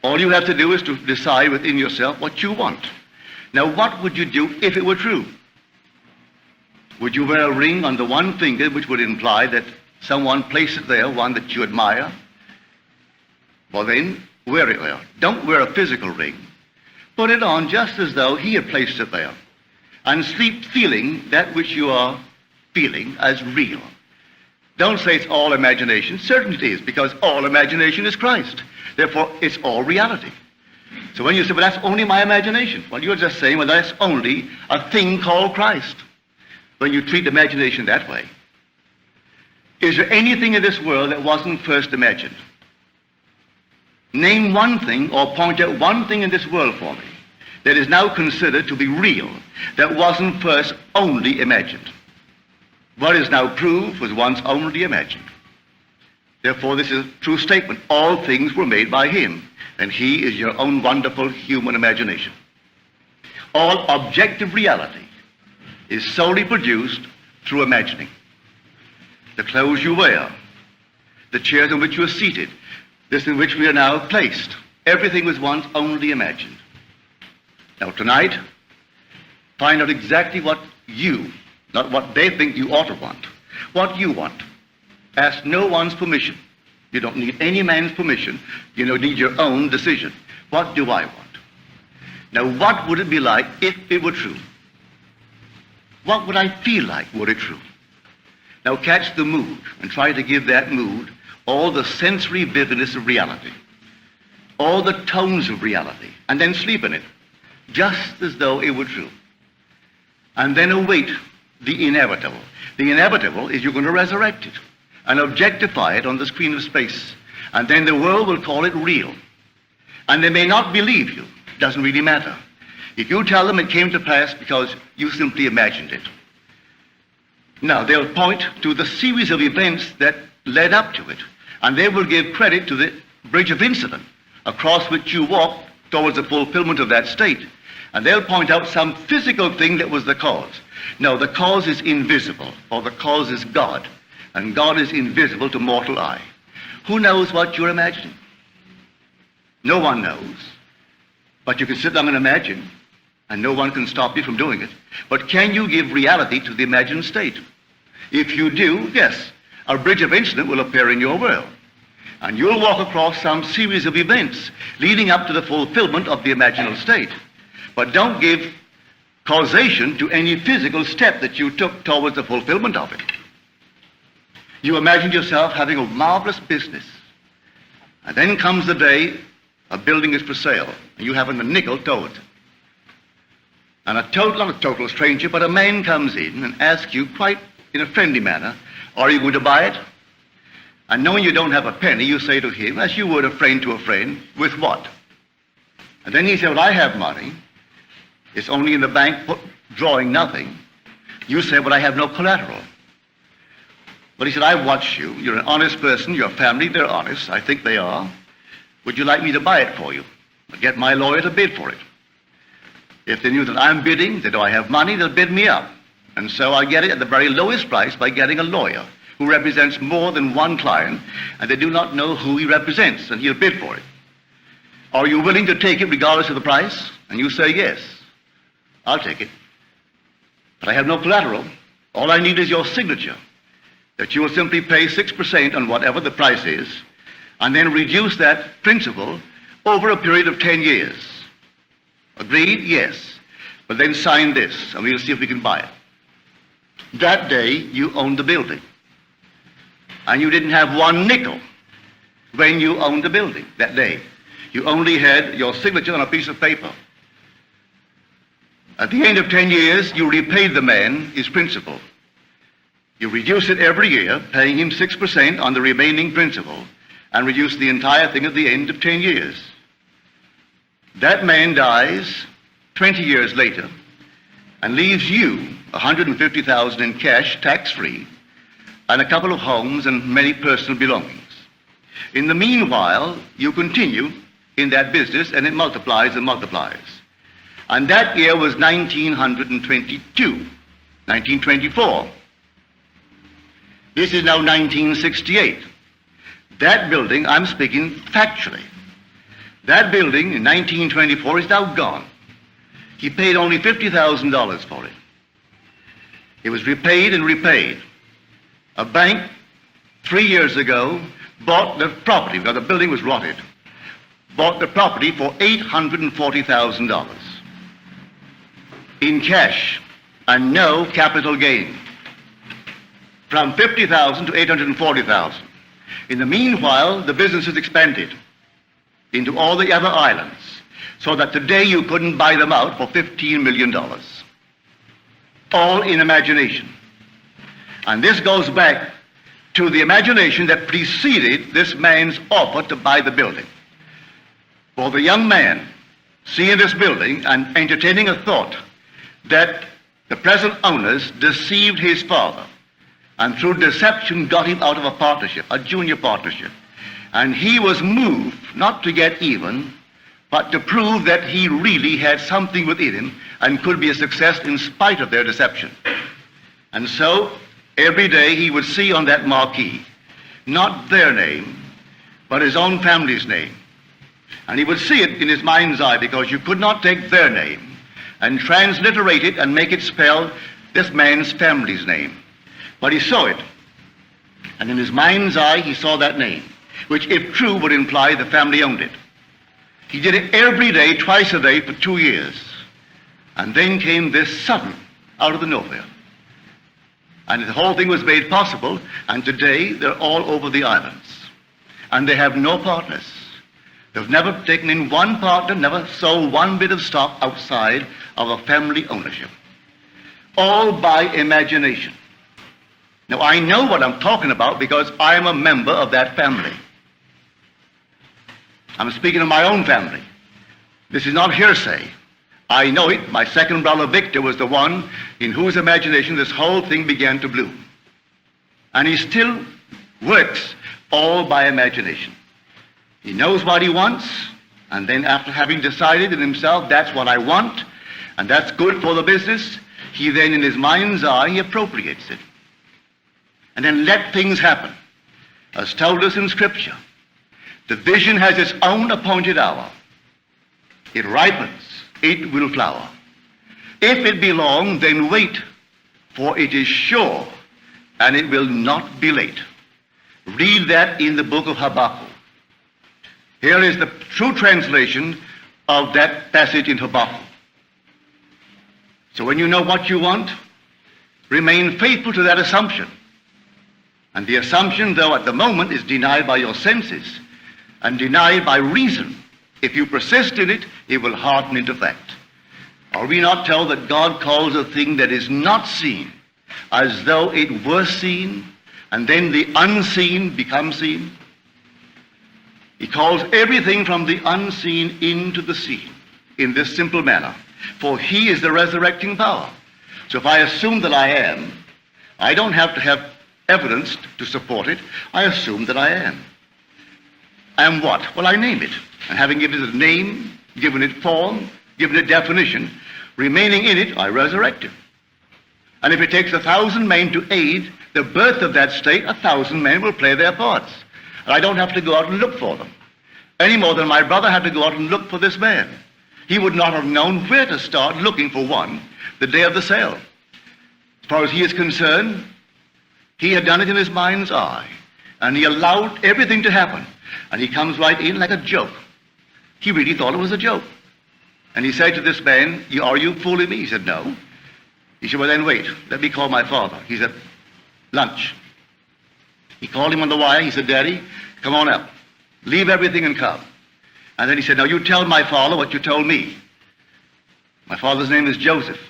All you have to do is to decide within yourself what you want. Now, what would you do if it were true? Would you wear a ring on the one finger, which would imply that someone placed it there, one that you admire? Well, then, wear it there. Don't wear a physical ring. Put it on just as though he had placed it there. And sleep feeling that which you are feeling as real. Don't say it's all imagination. Certainly it is, because all imagination is Christ. Therefore, it's all reality. So when you say, well, that's only my imagination, well, you're just saying, well, that's only a thing called Christ. When you treat imagination that way. Is there anything in this world that wasn't first imagined? Name one thing or point out one thing in this world for me that is now considered to be real, that wasn't first only imagined. What is now proved was once only imagined. Therefore, this is a true statement. All things were made by him, and he is your own wonderful human imagination. All objective reality is solely produced through imagining. The clothes you wear, the chairs in which you are seated, this in which we are now placed, everything was once only imagined. Now tonight, find out exactly what you, not what they think you ought to want, what you want. Ask no one's permission. You don't need any man's permission. You don't need your own decision. What do I want? Now, what would it be like if it were true? What would I feel like were it true? Now catch the mood and try to give that mood all the sensory vividness of reality, all the tones of reality, and then sleep in it, just as though it were true. And then await the inevitable. The inevitable is you're going to resurrect it and objectify it on the screen of space. And then the world will call it real. And they may not believe you. Doesn't really matter. If you tell them it came to pass because you simply imagined it. Now, they'll point to the series of events that led up to it, and they will give credit to the bridge of incident across which you walked towards the fulfillment of that state. And they'll point out some physical thing that was the cause. No, the cause is invisible, or the cause is God, and God is invisible to mortal eye. Who knows what you're imagining? No one knows. But you can sit down and imagine, and no one can stop you from doing it. But can you give reality to the imagined state? If you do, yes, a bridge of incident will appear in your world. And you'll walk across some series of events leading up to the fulfillment of the imaginal state. But don't give causation to any physical step that you took towards the fulfillment of it. You imagined yourself having a marvelous business. And then comes the day a building is for sale, and you haven't a nickel towards it. And not a total stranger, but a man comes in and asks you quite in a friendly manner, are you going to buy it? And knowing you don't have a penny, you say to him, as you would a friend to a friend, with what? And then he said, well, I have money. It's only in the bank drawing nothing. You say, well, I have no collateral. But he said, I've watched you. You're an honest person. Your family, they're honest. I think they are. Would you like me to buy it for you? I'll get my lawyer to bid for it. If they knew that I'm bidding, that I have money, they'll bid me up. And so I get it at the very lowest price by getting a lawyer who represents more than one client, and they do not know who he represents, and he'll bid for it. Are you willing to take it regardless of the price? And you say, yes, I'll take it. But I have no collateral. All I need is your signature, that you will simply pay 6% on whatever the price is, and then reduce that principal over a period of 10 years. Agreed? Yes. But then sign this, and we'll see if we can buy it. That day, you owned the building. And you didn't have one nickel when you owned the building that day. You only had your signature on a piece of paper. At the end of 10 years, you repaid the man his principal. You reduce it every year, paying him 6% on the remaining principal, and reduce the entire thing at the end of 10 years. That man dies 20 years later and leaves you $150,000 in cash, tax-free, and a couple of homes and many personal belongings. In the meanwhile, you continue in that business, and it multiplies and multiplies. And that year was 1922, 1924. This is now 1968. That building, I'm speaking factually, That building in 1924 is now gone. He paid only $50,000 for it. It was repaid and repaid. A bank 3 years ago bought the property, because the building was rotted, bought the property for $840,000 in cash and no capital gain, from $50,000 to $840,000. In the meanwhile, the business has expanded into all the other islands, so that today you couldn't buy them out for $15 million. All in imagination. And this goes back to the imagination that preceded this man's offer to buy the building. For the young man seeing this building and entertaining a thought that the present owners deceived his father, and through deception got him out of a partnership, a junior partnership. And he was moved not to get even, but to prove that he really had something within him and could be a success in spite of their deception. And so every day he would see on that marquee not their name, but his own family's name. And he would see it in his mind's eye, because you could not take their name and transliterate it and make it spell this man's family's name. But he saw it, and in his mind's eye he saw that name, which if true would imply the family owned it. He did it every day, twice a day, for 2 years. And then came this sudden, out of the nowhere. And the whole thing was made possible, and today they're all over the islands. And they have no partners. They've never taken in one partner, never sold one bit of stock outside of a family ownership. All by imagination. Now, I know what I'm talking about because I'm a member of that family. I'm speaking of my own family. This is not hearsay. I know it. My second brother, Victor, was the one in whose imagination this whole thing began to bloom. And he still works all by imagination. He knows what he wants, and then after having decided in himself, that's what I want, and that's good for the business, he then in his mind's eye, he appropriates it. And then let things happen. As told us in Scripture, the vision has its own appointed hour. It ripens, it will flower. If it be long, then wait, for it is sure, and it will not be late. Read that in the book of Habakkuk. Here is the true translation of that passage in Habakkuk. So when you know what you want, remain faithful to that assumption. And the assumption, though at the moment, is denied by your senses and denied by reason. If you persist in it, it will harden into fact. Are we not told that God calls a thing that is not seen as though it were seen, and then the unseen becomes seen? He calls everything from the unseen into the seen in this simple manner. For he is the resurrecting power. So if I assume that I am, I don't have to have evidence to support it. I assume that I am. I am what? Well, I name it. And having given it a name, given it form, given it definition, remaining in it, I resurrect it. And if it takes 1,000 men to aid the birth of that state, 1,000 men will play their parts. And I don't have to go out and look for them, any more than my brother had to go out and look for this man. He would not have known where to start looking for one the day of the sale. As far as he is concerned, he had done it in his mind's eye, and he allowed everything to happen. And he comes right in like a joke. He really thought it was a joke. And he said to this man, are you fooling me? He said, no. He said, well, then wait. Let me call my father. He's at lunch. He called him on the wire. He said, Daddy, come on up. Leave everything and come. And then he said, now you tell my father what you told me. My father's name is Joseph.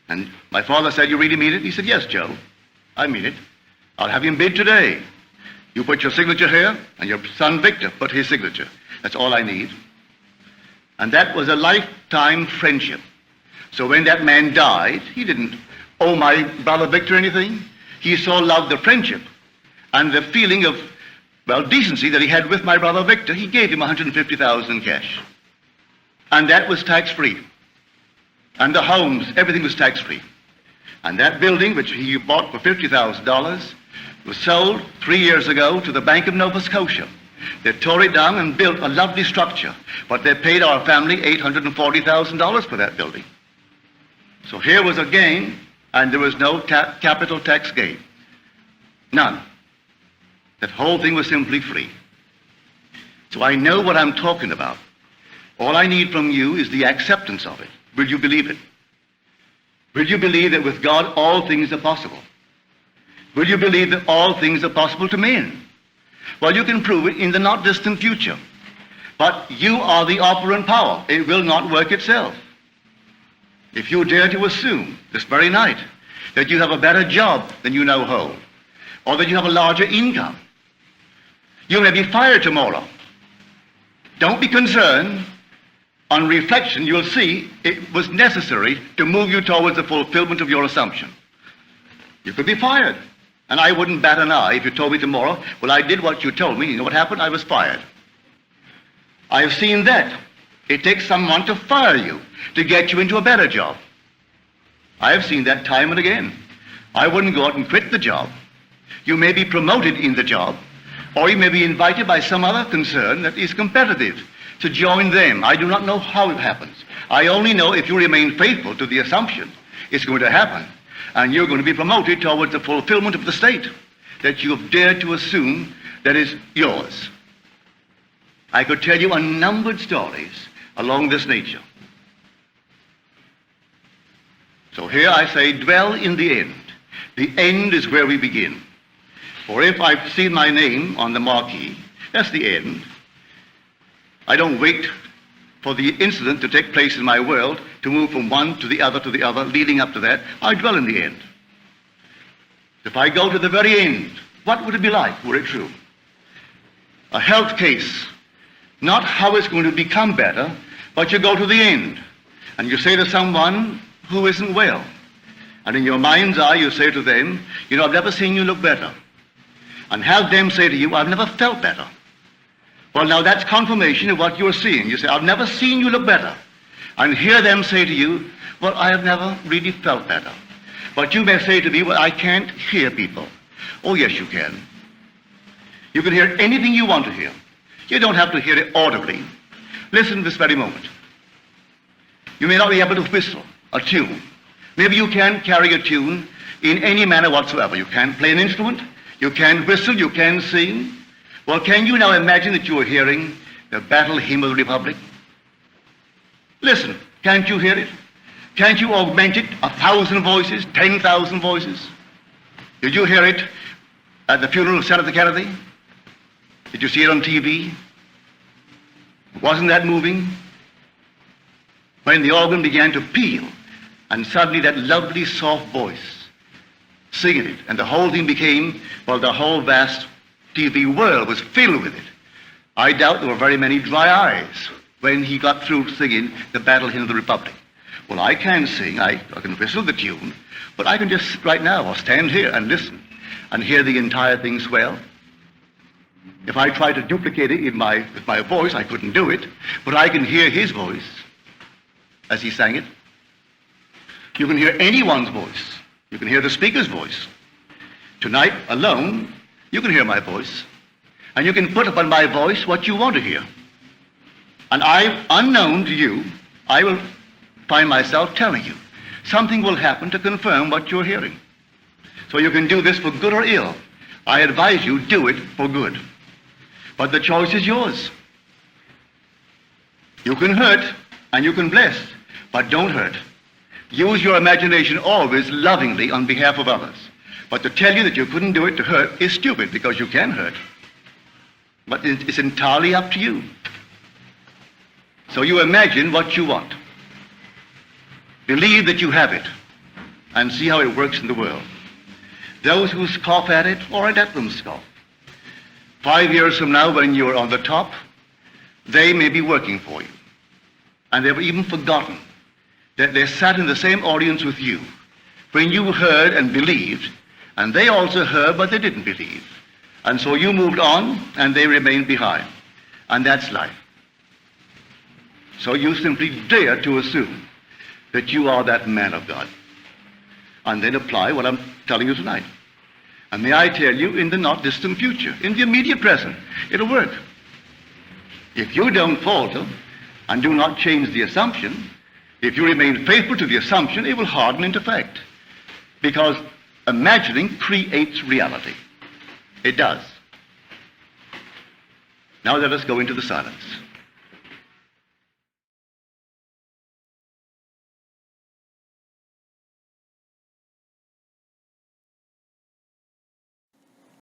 And my father said, you really mean it? He said, yes, Joe, I mean it. I'll have him bid today. You put your signature here, and your son Victor put his signature. That's all I need. And that was a lifetime friendship. So when that man died, he didn't owe my brother Victor anything. He so loved the friendship and the feeling of, decency that he had with my brother Victor. He gave him $150,000 in cash. And that was tax-free. And the homes, everything was tax-free. And that building, which he bought for $50,000, was sold 3 years ago to the Bank of Nova Scotia. They tore it down and built a lovely structure, but they paid our family $840,000 for that building. So here was a gain, and there was no capital tax gain. None. That whole thing was simply free. So I know what I'm talking about. All I need from you is the acceptance of it. Will you believe it? Will you believe that with God all things are possible? Will you believe that all things are possible to men? Well, you can prove it in the not distant future. But you are the operant power. It will not work itself. If you dare to assume this very night that you have a better job than you now hold, or that you have a larger income, you may be fired tomorrow. Don't be concerned. On reflection, you'll see it was necessary to move you towards the fulfillment of your assumption. You could be fired. And I wouldn't bat an eye if you told me tomorrow, well, I did what you told me. You know what happened? I was fired. I've seen that. It takes someone to fire you to get you into a better job. I have seen that time and again. I wouldn't go out and quit the job. You may be promoted in the job, or you may be invited by some other concern that is competitive to join them. I do not know how it happens. I only know if you remain faithful to the assumption, it's going to happen. And you're going to be promoted towards the fulfillment of the state that you have dared to assume that is yours. I could tell you unnumbered stories along this nature. So here I say, dwell in the end. The end is where we begin. For if I've seen my name on the marquee, that's the end. I don't wait for the incident to take place in my world to move from one to the other, leading up to that. I dwell in the end. If I go to the very end, what would it be like were it true? A health case, not how it's going to become better, but you go to the end, and you say to someone who isn't well, and in your mind's eye you say to them, you know, I've never seen you look better. And have them say to you, I've never felt better. Well, now that's confirmation of what you're seeing. You say, I've never seen you look better. And hear them say to you, well, I have never really felt better. But you may say to me, well, I can't hear people. Oh, yes, you can. You can hear anything you want to hear. You don't have to hear it audibly. Listen this very moment. You may not be able to whistle a tune. Maybe you can carry a tune in any manner whatsoever. You can play an instrument. You can whistle. You can sing. Well, can you now imagine that you are hearing the battle hymn of the Republic? Listen, can't you hear it? Can't you augment it 1,000 voices, 10,000 voices? Did you hear it at the funeral of Senator Kennedy? Did you see it on TV? Wasn't that moving? When the organ began to peal, and suddenly that lovely soft voice singing it, and the whole thing became, well, the whole vast TV world was filled with it. I doubt there were very many dry eyes when he got through singing the battle hymn of the Republic. Well, I can sing, I can whistle the tune, but I can just sit right now or stand here and listen and hear the entire thing swell. If I tried to duplicate it with my voice, I couldn't do it, but I can hear his voice as he sang it. You can hear anyone's voice. You can hear the speaker's voice. Tonight alone, you can hear my voice, and you can put upon my voice what you want to hear. And unknown to you, I will find myself telling you. Something will happen to confirm what you're hearing. So you can do this for good or ill. I advise you, do it for good. But the choice is yours. You can hurt and you can bless, but don't hurt. Use your imagination always lovingly on behalf of others. But to tell you that you couldn't do it to hurt is stupid, because you can hurt. But it's entirely up to you. So you imagine what you want. Believe that you have it, and see how it works in the world. Those who scoff at it, or let them scoff. 5 years from now, when you're on the top, they may be working for you. And they've even forgotten that they sat in the same audience with you when you heard and believed, and they also heard, but they didn't believe. And so you moved on, and they remained behind. And that's life. So you simply dare to assume that you are that man of God. And then apply what I'm telling you tonight. And may I tell you, in the not distant future, in the immediate present, it'll work. If you don't falter and do not change the assumption, if you remain faithful to the assumption, it will harden into fact. Because imagining creates reality. It does. Now let us go into the silence.